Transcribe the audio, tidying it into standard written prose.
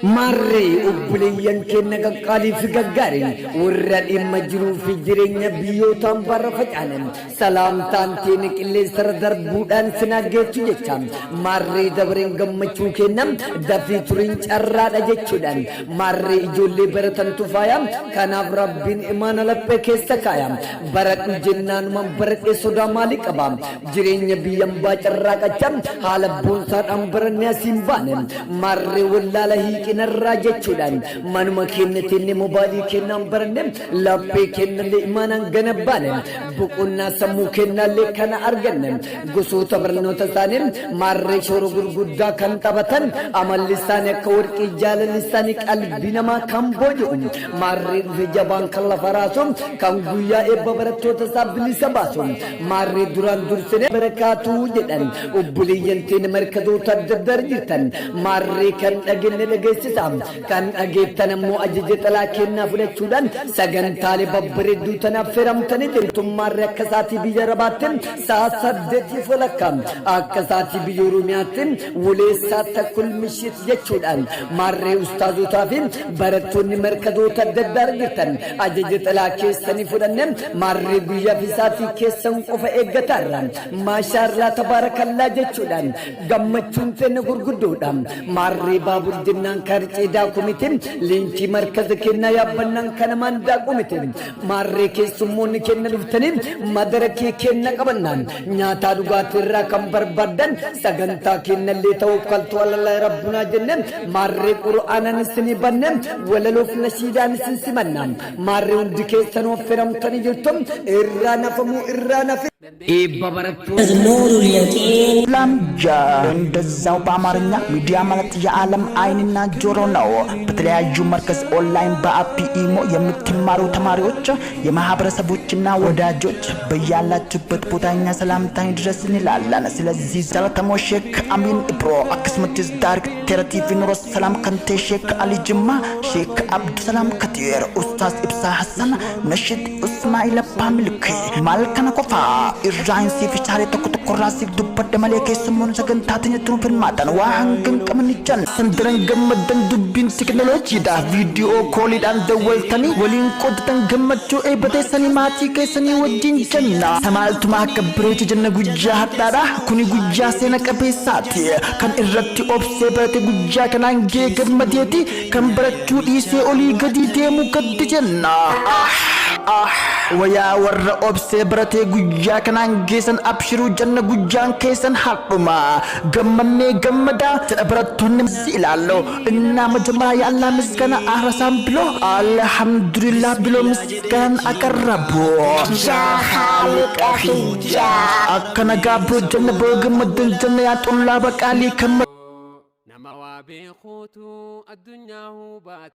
Marree obboleeyyan keenya qaqqaalii fi gaggaarin warra dhimma jiruu fi jireenya biyyootaan barra facaanan salaamtaan teene qilleensarra darbuudhaan sinaggeechu jecha marree dabareen gammachuu kennam dafii turiin carraadha jechuudhaan marree ijoollee baratantu faaya kanaaf rabbiin imaana laphee keessa kaaya baradhu jennaanumaan baradhee sodaa maalii qaba jireenya biyyan baacarraa qacha haala boonsaadhaan barannee asiin baane marree wallaala hiiqinarraa jechuudhaan manuma kennatenne mobaayilii kennaan baranne laphee kennallee imaanaan gana baane boqonnaa sammuu kennallee kana arganne gosoota barnoota isaanii marree shoora gurguddaa kan taphatan amalli isaanii akka warqii jaalalli isaanii qalbii namaa kan booji'u marree dhufe jabaan kan lafa raasu kan guyyaa eebba barattoota isaa bilisa baasu marree duraan dursine barakaatuu jedhan obboleeyyan teene markadoota adda addaa jirtan marree kan dhagenne dhageessisa kan dhageettan ammoo ajaja xalaa kennaa fudhachuudhaan sagantaalee babbareedduu tanaaf feramtanii jirtu marree akka isaatii biyya rabaatti sa'a 8 walakkaa akka isaatii biyya oromiyaatti wuleessaa takkul mishit jechuudhaan marree ustaazotaa fi barattoonni markadoota adda addaa jirtan ajaja xalaa keessanii fudhanne marree guyyaa fi isaatii keessan qofa eeggatarra maashaallah tabaarakallaa jechuudhaan gammachuun teenne gurguddoodha marree baabur jennaan karcee daakumitiin liinkii markaza kennaa yaabbannaan kana mandaa qumite marree keessummoonni kenna dhuftanii madara kee kenna qabannaan nyaataa dhugaatii irraa kan barbaadan sagantaa kennallee ta'uuf kaltuu alalaa rabbunaa jenne marree qura'aanan isinii banne walaloof nashiidaan isin simanna marree hundi keessan of feramtanii jirtu irraa nafamuu irraa nafe ላምጃ እንደዛው በአማርኛ ሚዲያ ማለት የዓለም አይንና ጆሮ ነው። በተለያዩ መርከዝ ኦንላይን በአፕ ኢሞ የምትማሩ ተማሪዎች የማህበረሰቦችና ወዳጆች በያላችሁበት ቦታኛ ሰላምታ ይድረስ እንላለን። ስለዚህ ዘረተሞ ሼክ አሚን ኢብሮ አክስመትስ ዳይሬክተር ቲቪ ኑሮ ሰላም ከንቴ ሼክ አሊ ጅማ ሼክ አብዱ ሰላም ከቲር ኡስታዝ ኢብሳ ሐሰን ነሽድ እስማኤል ባምልክ ማልከነ ኮፋ irraansi fi chaale tokko raasif dubbadde malee keessummoon sagantaatiin itti firmaatan waa hangam qabanichan sandaran gammadan dubbiin teknooloojiidha viidiyoo kooliidhaan dawwaltanii waliin qoodatan gammachuu eebbateessanii maatii keessanii wajjin jenna samaaltuma akka bireechi jenna guyyaa hadhaadha kuni guyyaa seena qabeessaati kan irratti obsee barate guyyaa kanaan gee gammadeeti kan barachuu dhiisee olii gadi deemu gaddi jenna waya warra obsee barate guyyaa kanaan geessan abshiruu janna guyyaan keessan haquma gammanne gammada jedha barattoonni ilaallo innaa majmaa ya Allah miskana ahrasan bilo alhamdulillah bilo miskan akarrabu ya khaliqa khija akkana gaabro janna bogammadan janna ya tullaba qali kam nama wa bi khutu ad-dunya